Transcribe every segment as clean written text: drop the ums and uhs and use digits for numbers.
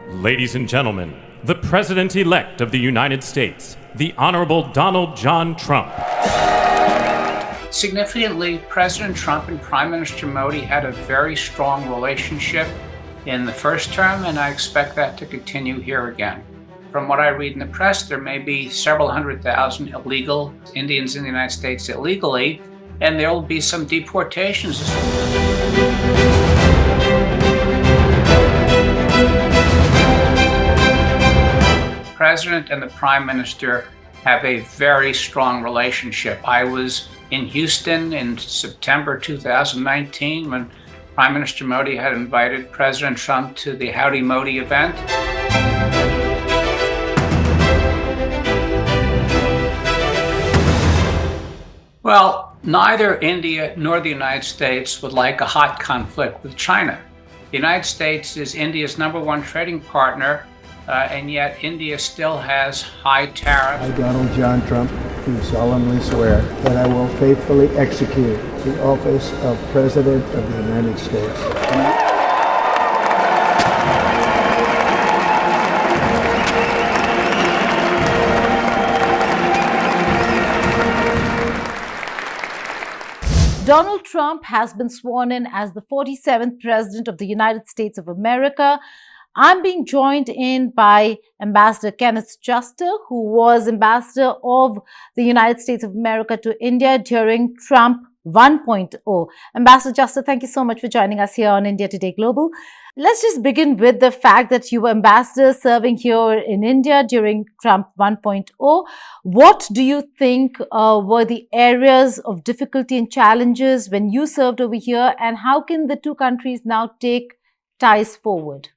Ladies and gentlemen, the President-elect of the United States, the Honorable Donald John Trump. Significantly, President Trump and Prime Minister Modi had a very strong relationship in the first term, and I expect that to continue here again. From what I read in the press, there may be several 100,000 illegal Indians in the United States illegally, and there will be some deportations. The President and the Prime Minister have a very strong relationship. I was in Houston in September 2019 when Prime Minister Modi had invited President Trump to the Howdy Modi event. Well, neither India nor the United States would like a hot conflict with China. The United States is India's #1 trading partner, and yet India still has high tariffs. I, Donald John Trump, do solemnly swear that I will faithfully execute the office of President of the United States. Donald Trump has been sworn in as the 47th President of the United States of America. I'm being joined in by Ambassador Kenneth Juster, who was Ambassador of the United States of America to India during Trump 1.0. Ambassador Juster, thank you so much for joining us here on India Today Global. Let's just begin with the fact that you were ambassador serving here in India during Trump 1.0. What do you think were the areas of difficulty and challenges when you served over here, and how can the two countries now take ties forward?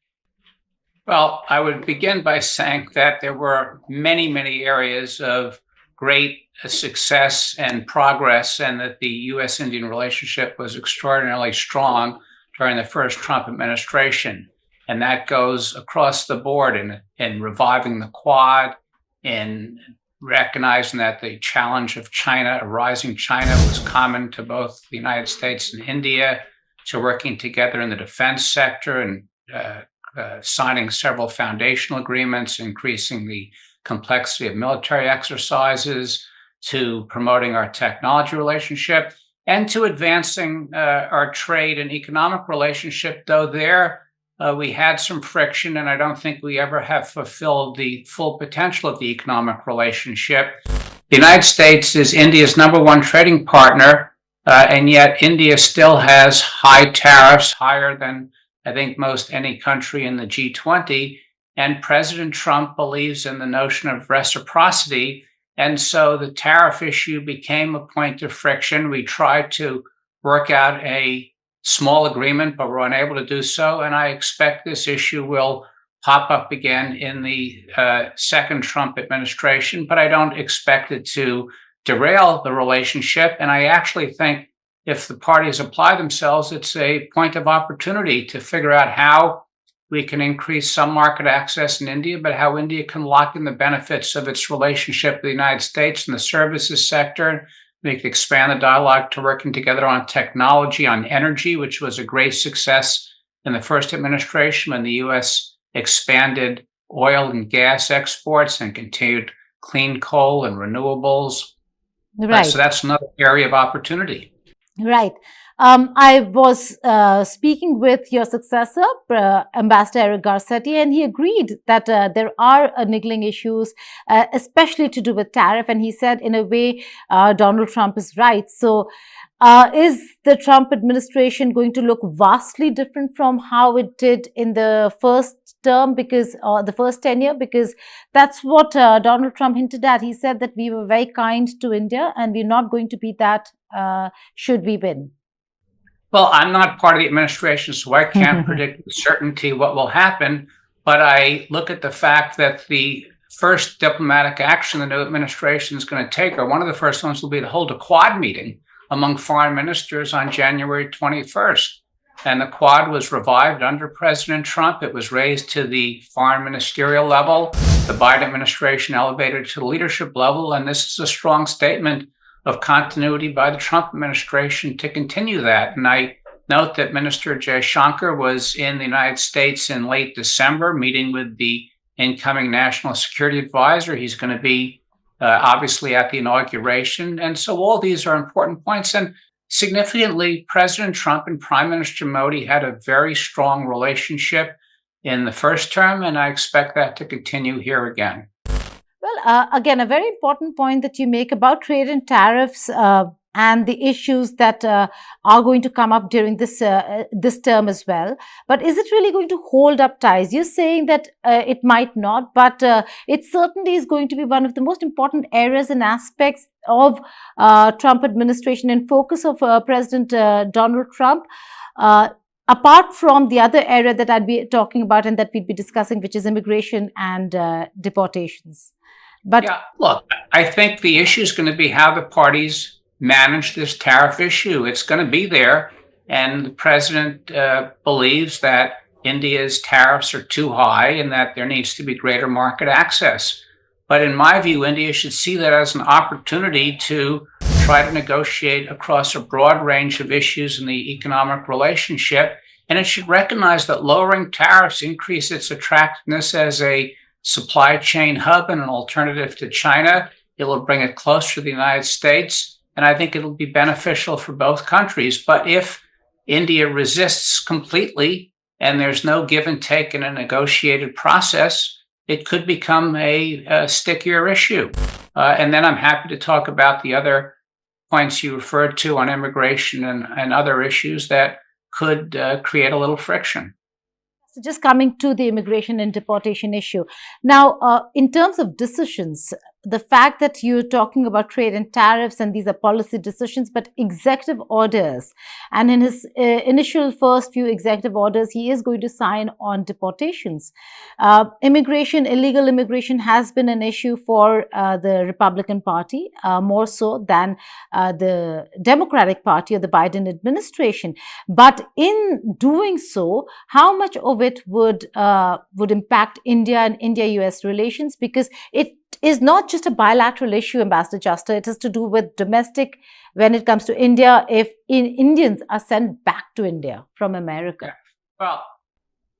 Well, I would begin by saying that there were many areas of great success and progress, and that the U.S. Indian relationship was extraordinarily strong during the first Trump administration. And that goes across the board in reviving the Quad, in recognizing that the challenge of China, a rising China, was common to both the United States and India, to working together in the defense sector and signing several foundational agreements, increasing the complexity of military exercises, to promoting our technology relationship, and to advancing our trade and economic relationship, though there we had some friction, and I don't think we ever have fulfilled the full potential of the economic relationship. The United States is India's #1 trading partner, and yet India still has high tariffs, higher than I think most any country in the G20, and President Trump believes in the notion of reciprocity, and so the tariff issue became a point of friction. We tried to work out a small agreement, but were unable to do so, and I expect this issue will pop up again in the second Trump administration, but I don't expect it to derail the relationship, and I actually think if the parties apply themselves, it's a point of opportunity to figure out how we can increase some market access in India, but how India can lock in the benefits of its relationship with the United States in the services sector. We can expand the dialogue to working together on technology, on energy, which was a great success in the first administration when the U.S. expanded oil and gas exports and continued clean coal and renewables. Right. So that's another area of opportunity. Right. I was speaking with your successor, Ambassador Eric Garcetti, and he agreed that there are niggling issues, especially to do with tariff. And he said, in a way, Donald Trump is right. So is the Trump administration going to look vastly different from how it did in the first term, because the first tenure? Because that's what Donald Trump hinted at. He said that we were very kind to India and we're not going to be that should we win. Well, I'm not part of the administration, so I can't predict with certainty what will happen. But I look at the fact that the first diplomatic action the new administration is going to take, or one of the first ones, will be to hold a Quad meeting among foreign ministers on January 21st. And the Quad was revived under President Trump. It was raised to the foreign ministerial level. The Biden administration elevated it to the leadership level. And this is a strong statement of continuity by the Trump administration to continue that. And I note that Minister Jaishankar was in the United States in late December, meeting with the incoming National Security Advisor. He's going to be obviously at the inauguration. And so all these are important points. And significantly, President Trump and Prime Minister Modi had a very strong relationship in the first term, and I expect that to continue here again. Well, again, a very important point that you make about trade and tariffs and the issues that are going to come up during this term as well. But is it really going to hold up ties? You're saying that it might not, but it certainly is going to be one of the most important areas and aspects of Trump administration and focus of President Donald Trump. Apart from the other area that I'd be talking about and that we'd be discussing, which is immigration and deportations. But yeah, look, I think the issue is going to be how the parties manage this tariff issue. It's going to be there. And the president believes that India's tariffs are too high and that there needs to be greater market access. But in my view, India should see that as an opportunity to try to negotiate across a broad range of issues in the economic relationship. And it should recognize that lowering tariffs increase its attractiveness as a supply chain hub and an alternative to China. It will bring it closer to the United States. And I think it'll be beneficial for both countries. But if India resists completely and there's no give and take in a negotiated process, it could become a stickier issue. And then I'm happy to talk about the other points you referred to on immigration and other issues that could create a little friction. So just coming to the immigration and deportation issue. Now, in terms of decisions, the fact that you're talking about trade and tariffs and these are policy decisions, but executive orders, and in his initial first few executive orders, he is going to sign on deportations. Immigration, illegal immigration has been an issue for the Republican Party, more so than the Democratic Party or the Biden administration. But in doing so, how much of it would impact India and India-US relations? Because it is not just a bilateral issue, Ambassador Juster. It has to do with domestic when it comes to India, if Indians are sent back to India from America. Well,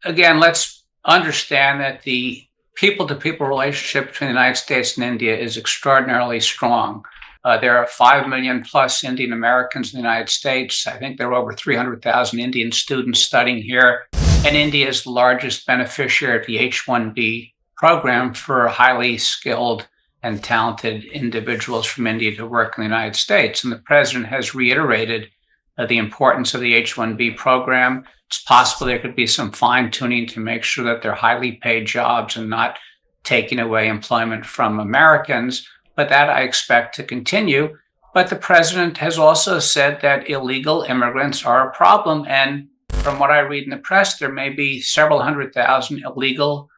again, let's understand that the people-to-people relationship between the United States and India is extraordinarily strong. There are 5 million plus Indian Americans in the United States. I think there are over 300,000 Indian students studying here. And India is the largest beneficiary of the H-1B program for highly skilled and talented individuals from India to work in the United States. And the president has reiterated the importance of the H-1B program. It's possible there could be some fine-tuning to make sure that they're highly paid jobs and not taking away employment from Americans, but that I expect to continue. But the president has also said that illegal immigrants are a problem. And from what I read in the press, there may be several 100,000 illegal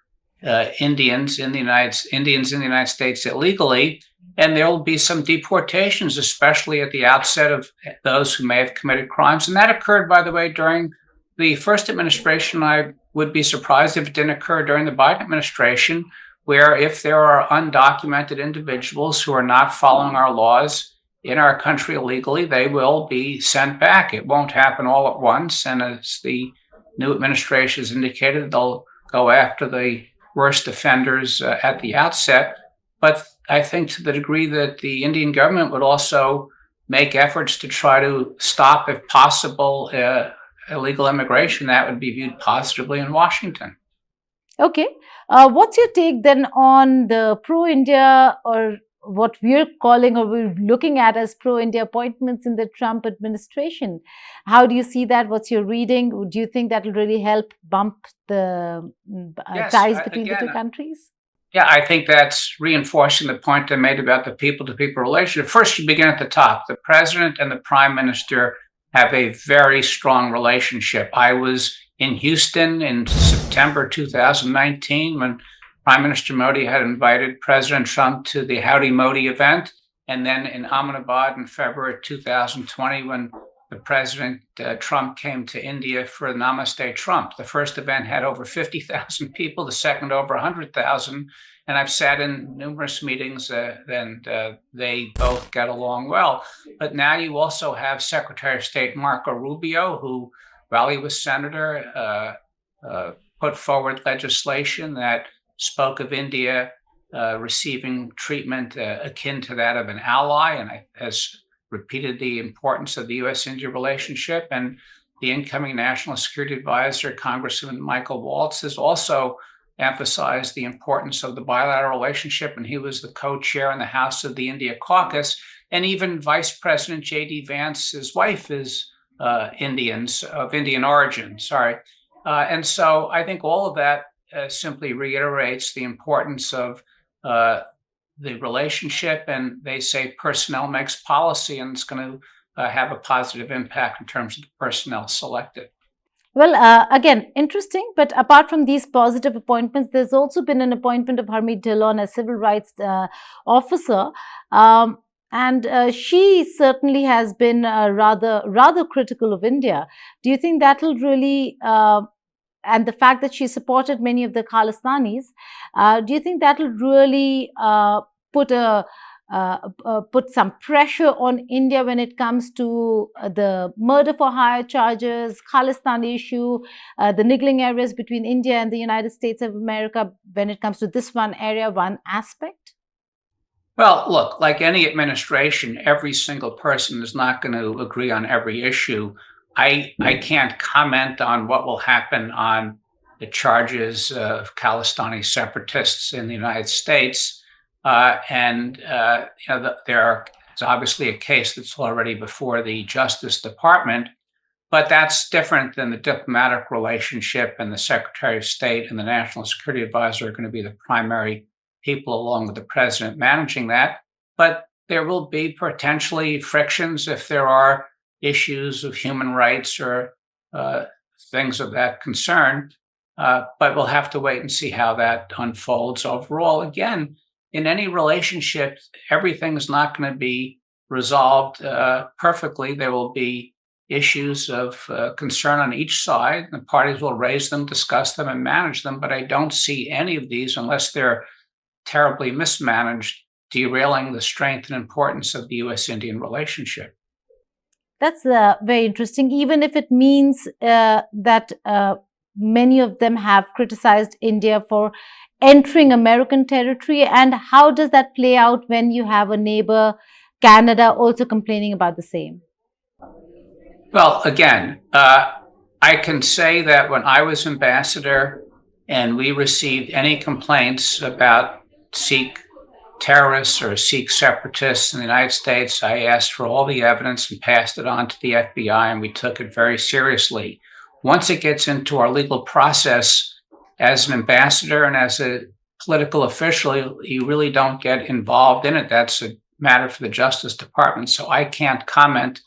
Indians in the United States illegally, and there will be some deportations, especially at the outset of those who may have committed crimes. And that occurred, by the way, during the first administration. I would be surprised if it didn't occur during the Biden administration, where if there are undocumented individuals who are not following our laws in our country illegally, they will be sent back. It won't happen all at once. And as the new administration has indicated, they'll go after the worst offenders at the outset. But I think to the degree that the Indian government would also make efforts to try to stop, if possible, illegal immigration, that would be viewed positively in Washington. Okay. What's your take then on the pro-India, or what we're calling or we're looking at as pro-India appointments in the Trump administration? How do you see that? What's your reading? Do you think that will really help bump the ties between the two countries? Yeah, I think that's reinforcing the point I made about the people-to-people relationship. First, you begin at the top. The president and the prime minister have a very strong relationship. I was in Houston in September 2019 when Prime Minister Modi had invited President Trump to the Howdy Modi event, and then in Ahmedabad in February 2020 when the President Trump came to India for Namaste Trump. The first event had over 50,000 people, the second over 100,000, and I've sat in numerous meetings, and they both get along well. But now you also have Secretary of State Marco Rubio, who, while he was senator, put forward legislation that spoke of India receiving treatment akin to that of an ally, and has repeated the importance of the U.S. India relationship. And the incoming National Security Advisor, Congressman Michael Waltz, has also emphasized the importance of the bilateral relationship, and he was the co-chair in the House of the India Caucus. And even Vice President J.D. Vance, his wife, is of Indian origin. And so I think all of that simply reiterates the importance of the relationship, and they say personnel makes policy, and it's going to have a positive impact in terms of the personnel selected. Well, again, interesting. But apart from these positive appointments, there's also been an appointment of Harmeet Dhillon as civil rights officer. And she certainly has been rather critical of India. Do you think that will really, and the fact that she supported many of the Khalistanis, do you think that will really put some pressure on India when it comes to the murder for hire charges, Khalistan issue, the niggling areas between India and the United States of America when it comes to this one area, one aspect? Well, look, like any administration, every single person is not going to agree on every issue. I can't comment on what will happen on the charges of Khalistani separatists in the United States. There's obviously a case that's already before the Justice Department, but that's different than the diplomatic relationship, and the Secretary of State and the National Security Advisor are going to be the primary people, along with the president, managing that. But there will be potentially frictions if there are issues of human rights or things of that concern. But we'll have to wait and see how that unfolds. Overall, again, in any relationship, everything's not going to be resolved perfectly. There will be issues of concern on each side. The parties will raise them, discuss them, and manage them. But I don't see any of these, unless they're terribly mismanaged, derailing the strength and importance of the U.S.-Indian relationship. That's very interesting, even if it means that many of them have criticized India for entering American territory. And how does that play out when you have a neighbor, Canada, also complaining about the same? Well, again, I can say that when I was ambassador and we received any complaints about Sikh terrorists or Sikh separatists in the United States, I asked for all the evidence and passed it on to the FBI, and we took it very seriously. Once it gets into our legal process, as an ambassador and as a political official, you really don't get involved in it. That's a matter for the Justice Department. So I can't comment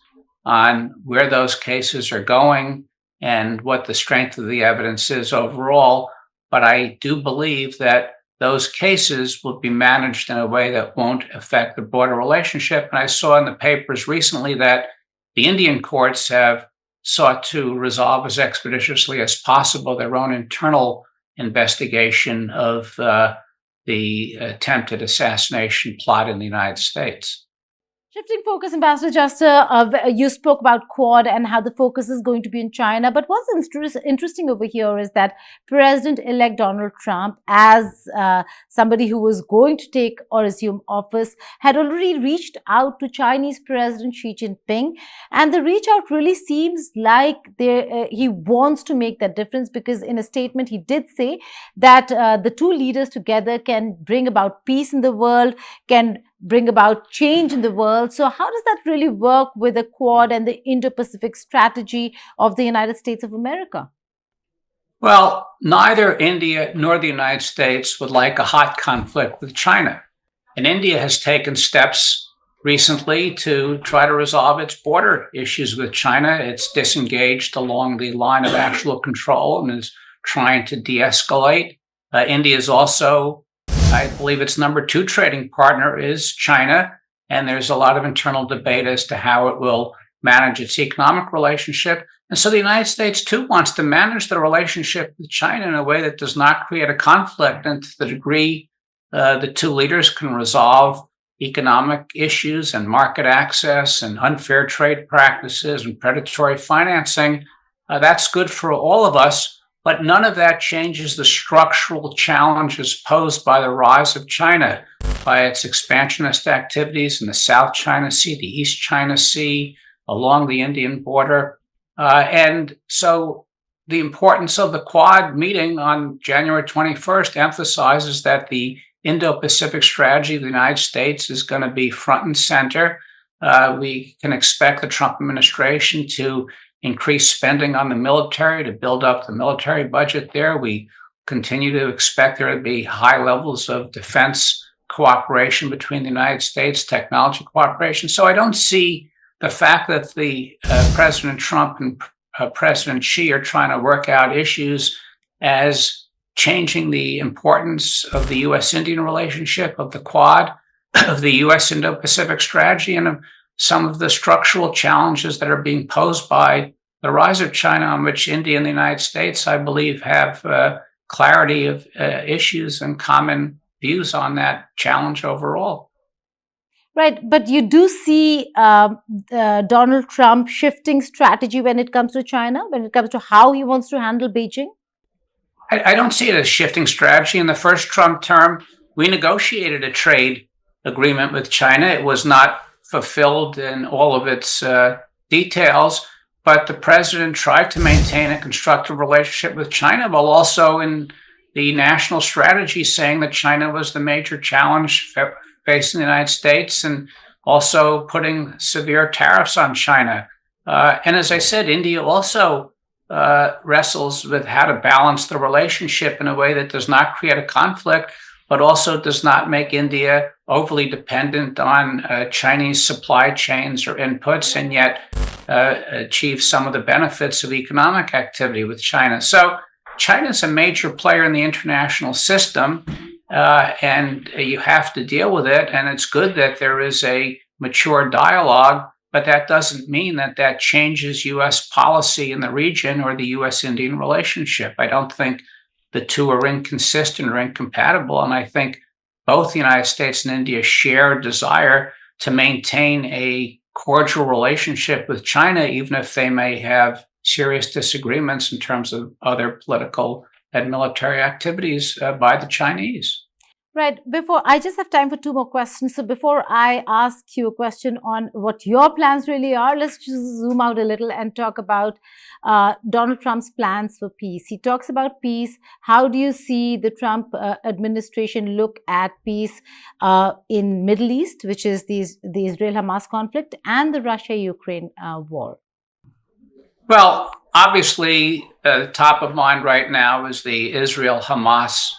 on where those cases are going and what the strength of the evidence is overall. But I do believe that those cases will be managed in a way that won't affect the broader relationship. And I saw in the papers recently that the Indian courts have sought to resolve as expeditiously as possible their own internal investigation of the attempted assassination plot in the United States. Shifting focus, Ambassador Juster, you spoke about Quad and how the focus is going to be in China. But what's interesting over here is that President-elect Donald Trump, as somebody who was going to take or assume office, had already reached out to Chinese President Xi Jinping. And the reach out really seems like he wants to make that difference, because in a statement he did say that the two leaders together can bring about peace in the world, can bring about change in the world. So how does that really work with the Quad and the Indo-Pacific strategy of the United States of America? Well, neither India nor the United States would like a hot conflict with China. And India has taken steps recently to try to resolve its border issues with China. It's disengaged along the line of actual control and is trying to de-escalate. India is also, I believe its number 2 trading partner is China, and there's a lot of internal debate as to how it will manage its economic relationship. And so the United States, too, wants to manage the relationship with China in a way that does not create a conflict. And to the degree the two leaders can resolve economic issues and market access and unfair trade practices and predatory financing, that's good for all of us. But none of that changes the structural challenges posed by the rise of China, by its expansionist activities in the South China Sea, the East China Sea, along the Indian border. And so the importance of the Quad meeting on January 21st emphasizes that the Indo-Pacific strategy of the United States is going to be front and center. We can expect the Trump administration to increase spending on the military, to build up the military budget there. We continue to expect there to be high levels of defense cooperation between the United States, technology cooperation. So I don't see the fact that the President Trump and President Xi are trying to work out issues as changing the importance of the U.S. Indian relationship, of the Quad, of the U.S. Indo-Pacific strategy, and of some of the structural challenges that are being posed by the rise of China, on which India and the United States, I believe, have clarity of issues and common views on that challenge overall. Right, but you do see Donald Trump shifting strategy when it comes to China, when it comes to how he wants to handle Beijing? I don't see it as shifting strategy. In the first Trump term, we negotiated a trade agreement with China. It was not fulfilled in all of its details, but the president tried to maintain a constructive relationship with China, while also in the national strategy saying that China was the major challenge facing the United States, and also putting severe tariffs on China. And as I said, India also wrestles with how to balance the relationship in a way that does not create a conflict, but also does not make India overly dependent on Chinese supply chains or inputs, and yet achieve some of the benefits of economic activity with China. So China is a major player in the international system, and you have to deal with it. And it's good that there is a mature dialogue, but that doesn't mean that that changes U.S. policy in the region or the U.S.-Indian relationship. I don't think the two are inconsistent or incompatible. And I think both the United States and India share a desire to maintain a cordial relationship with China, even if they may have serious disagreements in terms of other political and military activities by the Chinese. Right. Before, I just have time for two more questions. So before I ask you a question on what your plans really are, let's just zoom out a little and talk about Donald Trump's plans for peace. He talks about peace. How do you see the Trump administration look at peace in Middle East, which is the Israel-Hamas conflict, and the Russia-Ukraine war? Well, obviously, top of mind right now is the Israel-Hamas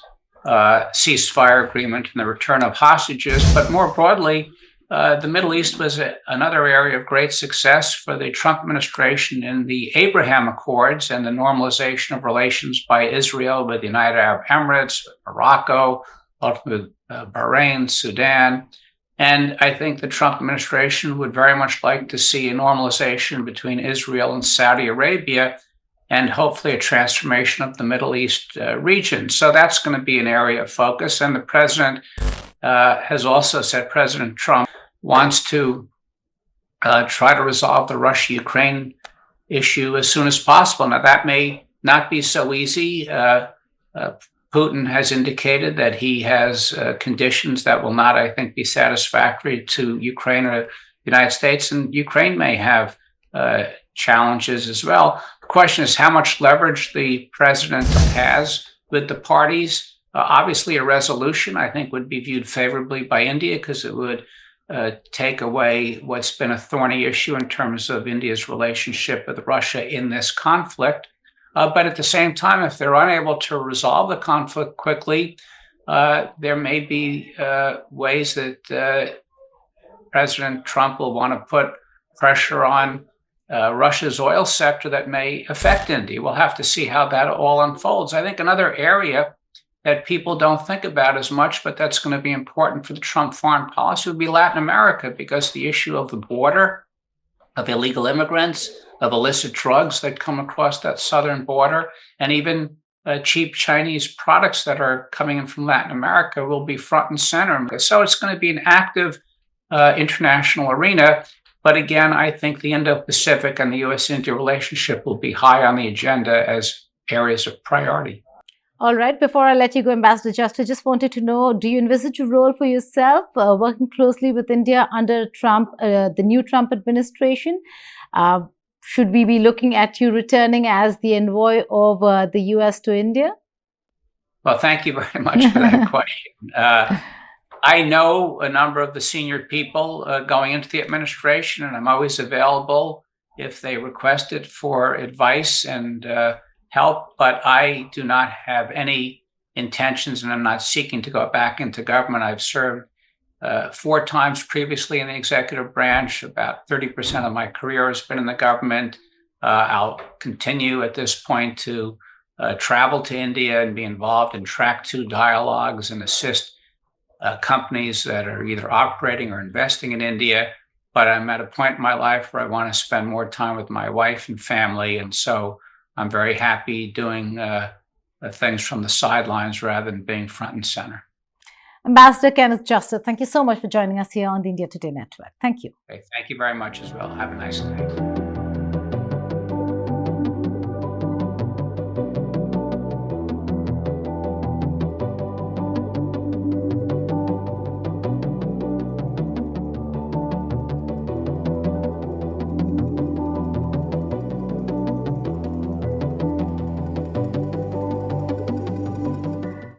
ceasefire agreement and the return of hostages. But more broadly, the Middle East was another area of great success for the Trump administration in the Abraham Accords and the normalization of relations by Israel with the United Arab Emirates, with Morocco, ultimately Bahrain, Sudan. And I think the Trump administration would very much like to see a normalization between Israel and Saudi Arabia, and hopefully a transformation of the Middle East region. So that's going to be an area of focus. And the president has also said, President Trump wants to try to resolve the Russia-Ukraine issue as soon as possible. Now, that may not be so easy. Putin has indicated that he has conditions that will not, I think, be satisfactory to Ukraine or the United States, and Ukraine may have challenges as well. The question is how much leverage the president has with the parties. Obviously, a resolution, I think, would be viewed favorably by India because it would take away what's been a thorny issue in terms of India's relationship with Russia in this conflict. But at the same time, if they're unable to resolve the conflict quickly, there may be ways that President Trump will want to put pressure on Russia's oil sector that may affect India. We'll have to see how that all unfolds. I think another area that people don't think about as much, but that's going to be important for the Trump foreign policy, would be Latin America, because the issue of the border, of illegal immigrants, of illicit drugs that come across that southern border, and even cheap Chinese products that are coming in from Latin America will be front and center. So it's going to be an active international arena. But again, I think the Indo-Pacific and the U.S. India relationship will be high on the agenda as areas of priority. All right. Before I let you go, Ambassador Juster, just wanted to know, do you envisage a role for yourself working closely with India under Trump, the new Trump administration? Should we be looking at you returning as the envoy of the U.S. to India? Well, thank you very much for that question. I know a number of the senior people going into the administration, and I'm always available if they request it for advice and help, but I do not have any intentions, and I'm not seeking to go back into government. I've served 4 times previously in the executive branch. About 30% of my career has been in the government. I'll continue at this point to travel to India and be involved in Track 2 dialogues and assist companies that are either operating or investing in India. But I'm at a point in my life where I want to spend more time with my wife and family. And so I'm very happy doing things from the sidelines rather than being front and center. Ambassador Kenneth Juster, thank you so much for joining us here on the India Today Network. Thank you. Okay, thank you very much as well. Have a nice day.